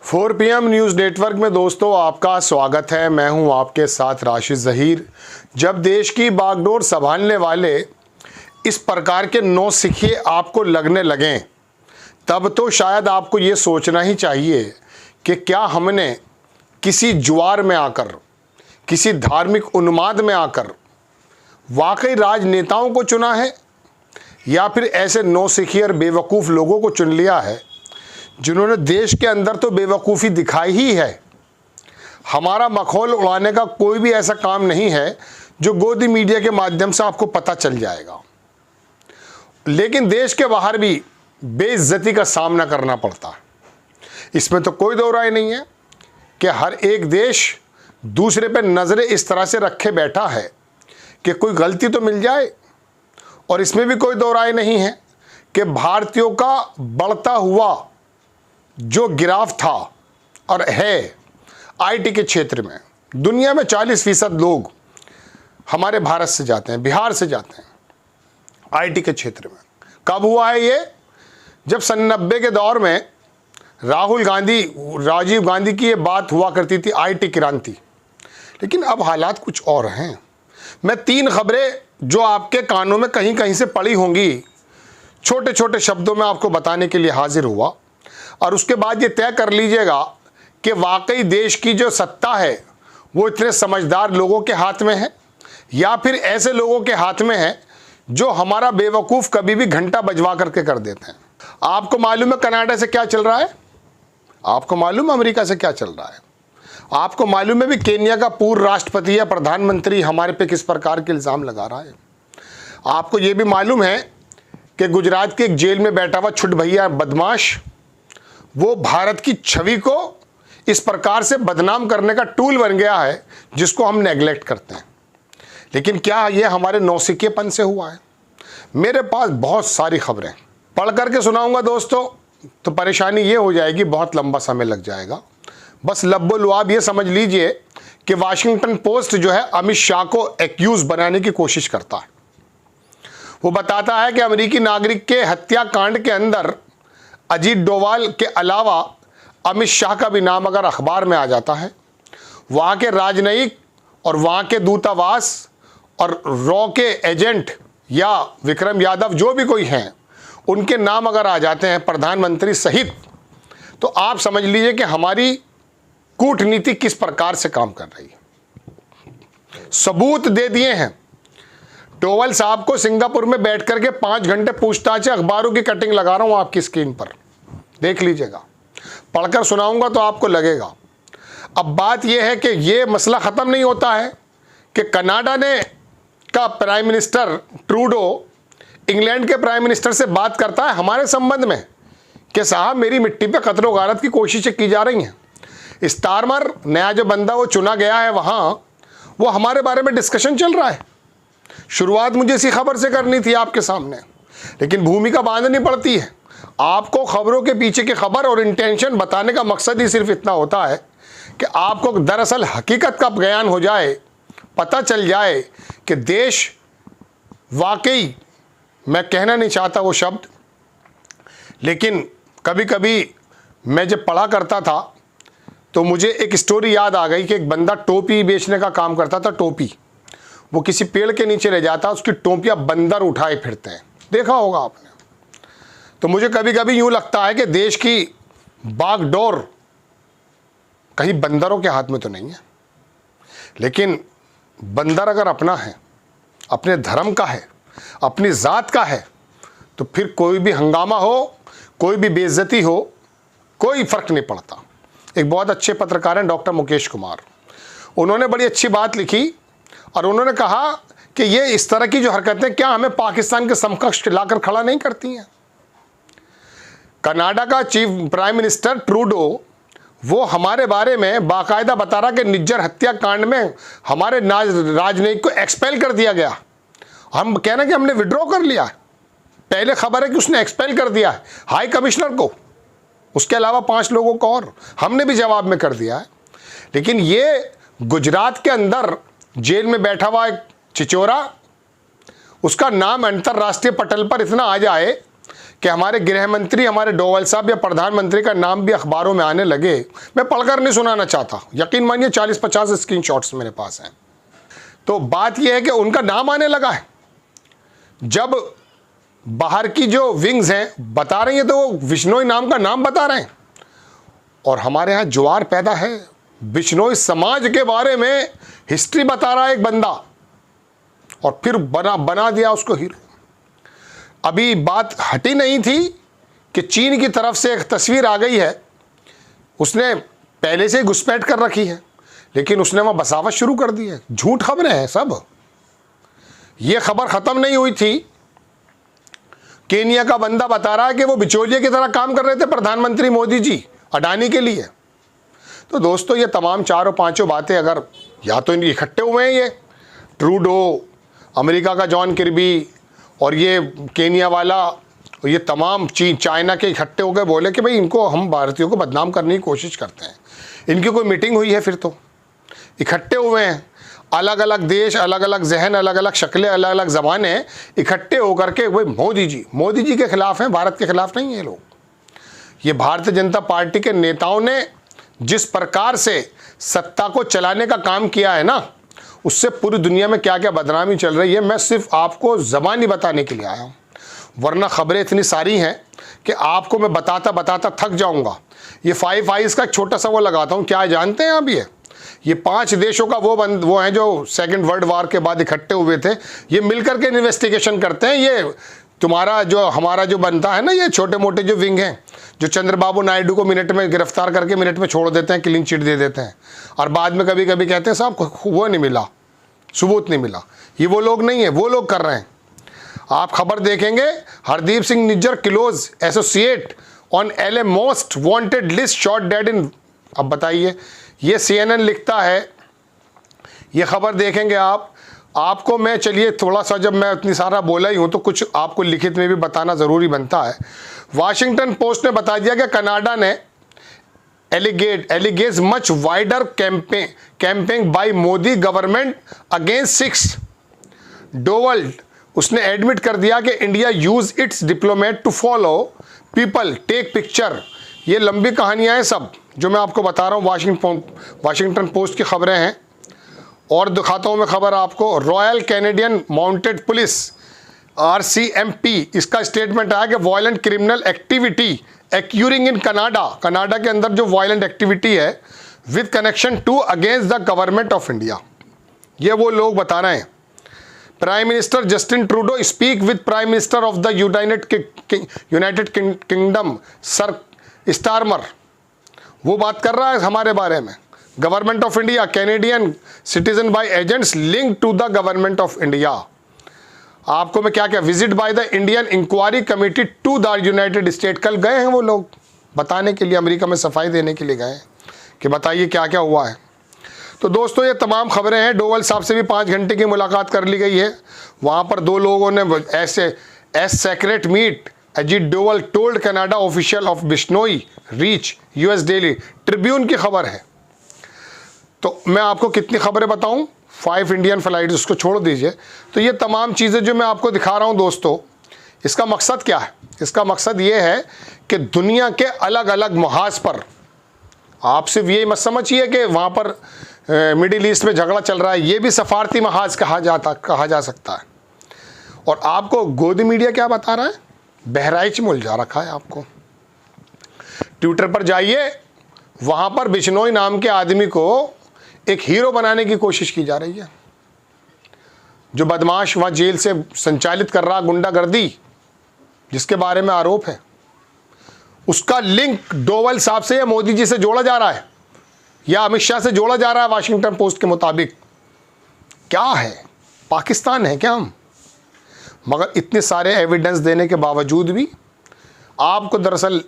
4 PM news network में दोस्तों आपका स्वागत है। मैं हूं आपके साथ राशिद ज़हीर। जब देश की बागडोर संभालने वाले इस प्रकार के नौसिखिए आपको लगने लगें, तब तो शायद आपको ये सोचना ही चाहिए कि क्या हमने किसी जुआर में आकर, किसी धार्मिक उन्माद में आकर वाकई राजनेताओं को चुना है, या फिर ऐसे नौसिखिए और बेवकूफ़ लोगों को चुन लिया है जिन्होंने देश के अंदर तो बेवकूफ़ी दिखाई ही है। हमारा मखौल उड़ाने का कोई भी ऐसा काम नहीं है जो गोदी मीडिया के माध्यम से आपको पता चल जाएगा, लेकिन देश के बाहर भी बेइज्जती का सामना करना पड़ता है। इसमें तो कोई दो राय नहीं है कि हर एक देश दूसरे पर नज़रें इस तरह से रखे बैठा है कि कोई गलती तो मिल जाए। और इसमें भी कोई दो राय नहीं है कि भारतीयों का बढ़ता हुआ जो गिराव था और है आईटी के क्षेत्र में, दुनिया में 40% लोग हमारे भारत से जाते हैं, बिहार से जाते हैं आईटी के क्षेत्र में। कब हुआ है ये? जब 90 के दौर में राजीव गांधी की ये बात हुआ करती थी, आईटी क्रांति। लेकिन अब हालात कुछ और हैं। मैं 3 खबरें जो आपके कानों में कहीं कहीं से पड़ी होंगी, छोटे छोटे शब्दों में आपको बताने के लिए हाजिर हुआ, और उसके बाद ये तय कर लीजिएगा कि वाकई देश की जो सत्ता है वो इतने समझदार लोगों के हाथ में है या फिर ऐसे लोगों के हाथ में है जो हमारा बेवकूफ़ कभी भी घंटा बजवा करके कर देते हैं। आपको मालूम है कनाडा से क्या चल रहा है? आपको मालूम है अमेरिका से क्या चल रहा है? आपको मालूम है भी केन्या का पूर्व राष्ट्रपति या प्रधानमंत्री हमारे पे किस प्रकार के इल्ज़ाम लगा रहा है? आपको ये भी मालूम है कि गुजरात के एक जेल में बैठा हुआ छुट भैया बदमाश, वो भारत की छवि को इस प्रकार से बदनाम करने का टूल बन गया है जिसको हम नेगलेक्ट करते हैं। लेकिन क्या ये हमारे नौसिखिएपन से हुआ है? मेरे पास बहुत सारी खबरें पढ़ करके सुनाऊंगा दोस्तों, तो परेशानी ये हो जाएगी, बहुत लंबा समय लग जाएगा। बस लब्बो लुआब ये समझ लीजिए कि वाशिंगटन पोस्ट जो है अमित शाह को एक्यूज बनाने की कोशिश करता है। वो बताता है कि अमेरिकी नागरिक के हत्याकांड के अंदर अजीत डोवाल के अलावा अमित शाह का भी नाम अगर अखबार में आ जाता है, वहाँ के राजनयिक और वहाँ के दूतावास और रॉ के एजेंट या विक्रम यादव जो भी कोई हैं, उनके नाम अगर आ जाते हैं प्रधानमंत्री सहित, तो आप समझ लीजिए कि हमारी कूटनीति किस प्रकार से काम कर रही है। सबूत दे दिए हैं। डोवाल साहब को सिंगापुर में बैठ करके 5 घंटे पूछताछ, अखबारों की कटिंग लगा रहा हूं आपकी स्क्रीन पर, देख लीजिएगा। पढ़कर सुनाऊंगा तो आपको लगेगा। अब बात यह है कि यह मसला ख़त्म नहीं होता है कि कनाडा ने का प्राइम मिनिस्टर ट्रूडो इंग्लैंड के प्राइम मिनिस्टर से बात करता है हमारे संबंध में कि साहब मेरी मिट्टी पे कत्ल गारत की कोशिशें की जा रही हैं। स्टारमर नया जो बंदा वो चुना गया है वहाँ, वो हमारे बारे में डिस्कशन चल रहा है। शुरुआत मुझे इसी खबर से करनी थी आपके सामने, लेकिन भूमिका बांधनी पड़ती है। आपको खबरों के पीछे की खबर और इंटेंशन बताने का मकसद ही सिर्फ इतना होता है कि आपको दरअसल हकीकत का ज्ञान हो जाए, पता चल जाए कि देश वाकई, मैं कहना नहीं चाहता वो शब्द, लेकिन कभी कभी मैं जब पढ़ा करता था तो मुझे एक स्टोरी याद आ गई कि एक बंदा टोपी बेचने का काम करता था। टोपी वो किसी पेड़ के नीचे ले जाता, उसकी टोपियाँ बंदर उठाए फिरते हैं, देखा होगा आपने। तो मुझे कभी कभी यूँ लगता है कि देश की बागडोर कहीं बंदरों के हाथ में तो नहीं है, लेकिन बंदर अगर अपना है, अपने धर्म का है, अपनी ज़ात का है, तो फिर कोई भी हंगामा हो, कोई भी बेइज्जती हो, कोई फ़र्क नहीं पड़ता। एक बहुत अच्छे पत्रकार हैं डॉक्टर मुकेश कुमार, उन्होंने बड़ी अच्छी बात लिखी और उन्होंने कहा कि ये इस तरह की जो हरकतें क्या हमें पाकिस्तान के समकक्ष लाकर खड़ा नहीं करती हैं। कनाडा का चीफ प्राइम मिनिस्टर ट्रूडो वो हमारे बारे में बाकायदा बता रहा कि निज्जर हत्याकांड में हमारे राजनयिक को एक्सपेल कर दिया गया। हम कह रहे हैं कि हमने विड्रॉ कर लिया है। पहले खबर है कि उसने एक्सपेल कर दिया है हाई कमिश्नर को, उसके अलावा 5 लोगों को और हमने भी जवाब में कर दिया है। लेकिन ये गुजरात के अंदर जेल में बैठा हुआ एक चिचोरा, उसका नाम अंतर्राष्ट्रीय पटल पर इतना आ जाए कि हमारे गृह मंत्री, हमारे डोवाल साहब या प्रधानमंत्री का नाम भी अखबारों में आने लगे, मैं पढ़कर नहीं सुनाना चाहता, यकीन मानिए 40-50 स्क्रीनशॉट्स मेरे पास हैं। तो बात यह है कि उनका नाम आने लगा है। जब बाहर की जो विंग्स हैं बता रही हैं तो वो बिश्नोई नाम का नाम बता रहे हैं, और हमारे यहाँ ज्वार पैदा है। बिश्नोई समाज के बारे में हिस्ट्री बता रहा है एक बंदा, और फिर बना दिया उसको हीरो। अभी बात हटी नहीं थी कि चीन की तरफ से एक तस्वीर आ गई है, उसने पहले से ही घुसपैठ कर रखी है, लेकिन उसने वहाँ बसावट शुरू कर दी है। झूठ खबरें हैं सब। ये खबर ख़त्म नहीं हुई थी, केनिया का बंदा बता रहा है कि वो बिचौलिए की तरह काम कर रहे थे प्रधानमंत्री मोदी जी अडानी के लिए। तो दोस्तों, ये तमाम चारों पांचों बातें अगर या तो इकट्ठे हुए हैं, ये ट्रूडो, अमेरिका का जॉन किर्बी और ये केनिया वाला, ये तमाम चाइना के इकट्ठे हो गए, बोले कि भाई इनको हम भारतीयों को बदनाम करने की कोशिश करते हैं। इनकी कोई मीटिंग हुई है? फिर तो इकट्ठे हुए हैं, अलग अलग देश, अलग अलग जहन, अलग अलग शक्लें, अलग अलग ज़बानें इकट्ठे होकर के भाई मोदी जी के खिलाफ हैं, भारत के खिलाफ नहीं है लोग। ये भारतीय जनता पार्टी के नेताओं ने जिस प्रकार से सत्ता को चलाने का काम किया है ना, उससे पूरी दुनिया में क्या क्या बदनामी चल रही है, मैं सिर्फ आपको ज़बानी बताने के लिए आया हूँ, वरना खबरें इतनी सारी हैं कि आपको मैं बताता बताता थक जाऊँगा। ये 5 आइज़ का एक छोटा सा वो लगाता हूँ, क्या जानते हैं आप? ये 5 देशों का वो हैं जो सेकेंड वर्ल्ड वार के बाद इकट्ठे हुए थे, ये मिलकर के इन्वेस्टिगेशन करते हैं। ये तुम्हारा जो हमारा जो बनता है ना, ये छोटे मोटे जो विंग हैं, जो चंद्रबाबू नायडू को मिनट में गिरफ्तार करके मिनट में छोड़ देते हैं, क्लीन चिट दे देते हैं, और बाद में कभी कभी कहते हैं साहब वो नहीं मिला, सबूत नहीं मिला। ये वो लोग नहीं है, वो लोग कर रहे हैं। आप खबर देखेंगे, Hardeep Singh Nijjar close associate on LA most wanted list shot dead in. अब बताइए, ये CNN लिखता है, ये खबर देखेंगे आप। आपको मैं, चलिए थोड़ा सा, जब मैं इतनी सारा बोला ही हूँ तो कुछ आपको लिखित में भी बताना ज़रूरी बनता है। वाशिंगटन पोस्ट ने बता दिया कि कनाडा ने alleges much wider campaign by Modi government against 6 Doval. उसने एडमिट कर दिया कि India use its diplomat to follow people take picture. ये लंबी कहानियाँ हैं सब जो मैं आपको बता रहा हूँ, वाशिंगटन पोस्ट की खबरें हैं। और दिखाता हूँ मैं खबर आपको, Royal Canadian Mounted Police RCMP, इसका स्टेटमेंट आया कि violent criminal activity occurring in Canada के अंदर जो वायलेंट एक्टिविटी है with connection to against the government of India, ये वो लोग बता रहे हैं। Prime Minister Justin Trudeau speak with prime minister of the United Kingdom sir Starmer, वो बात कर रहा है हमारे बारे में। Government of India, Canadian citizen by agents link to the government of India. आपको मैं क्या क्या, visit by the Indian inquiry committee to the United State. कल गए हैं वो लोग बताने के लिए, अमेरिका में सफाई देने के लिए गए हैं कि बताइए क्या क्या हुआ है। तो दोस्तों, ये तमाम खबरें हैं। डोवाल साहब से भी 5 घंटे की मुलाकात कर ली गई है। वहाँ पर 2 लोगों ने एस secret meet Ajit Doval told Canada official of Bishnoi reach US daily Tribune की खबर है। तो मैं आपको कितनी खबरें बताऊं, 5 इंडियन फ्लाइट, उसको छोड़ दीजिए। तो ये तमाम चीज़ें जो मैं आपको दिखा रहा हूं दोस्तों, इसका मकसद क्या है? इसका मकसद ये है कि दुनिया के अलग अलग महाज पर, आप सिर्फ यही मत समझिए कि वहाँ पर मिडिल ईस्ट में झगड़ा चल रहा है, ये भी सफारती महाज कहा जा सकता है। और आपको गोदी मीडिया क्या बता रहा है? बहराइच में उलझा रखा है आपको। ट्विटर पर जाइए, वहाँ पर बिश्नोई नाम के आदमी को एक हीरो बनाने की कोशिश की जा रही है। जो बदमाश वहाँ जेल से संचालित कर रहा गुंडागर्दी, जिसके बारे में आरोप है, उसका लिंक डोवाल साहब से या मोदी जी से जोड़ा जा रहा है या अमित शाह से जोड़ा जा रहा है। वाशिंगटन पोस्ट के मुताबिक क्या है, पाकिस्तान है क्या हम? मगर इतने सारे एविडेंस देने के बावजूद भी आपको दरअसल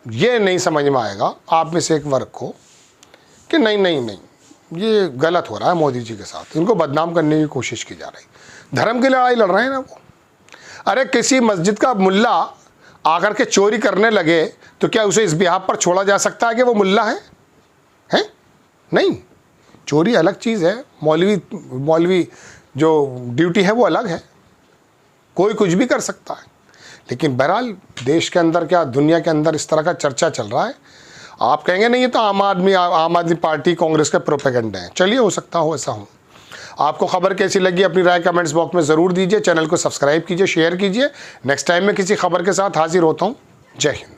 ये नहीं समझ में आएगा, आप में से एक वर्ग को, कि नहीं ये गलत हो रहा है मोदी जी के साथ, इनको बदनाम करने की कोशिश की जा रही। धर्म की लड़ाई लड़ रहे हैं ना वो। अरे किसी मस्जिद का मुल्ला आकर के चोरी करने लगे तो क्या उसे इस बिहाफ पर छोड़ा जा सकता है कि वो मुल्ला है? नहीं, चोरी अलग चीज़ है, मौलवी जो ड्यूटी है वो अलग है, कोई कुछ भी कर सकता है। लेकिन बहरहाल देश के अंदर क्या दुनिया के अंदर इस तरह का चर्चा चल रहा है। आप कहेंगे नहीं ये तो आम आदमी पार्टी कांग्रेस के प्रोपेगेंडा है। चलिए, हो सकता हो ऐसा हो। आपको खबर कैसी लगी अपनी राय कमेंट्स बॉक्स में ज़रूर दीजिए। चैनल को सब्सक्राइब कीजिए, शेयर कीजिए। नेक्स्ट टाइम मैं किसी खबर के साथ हाजिर होता हूँ। जय हिंद।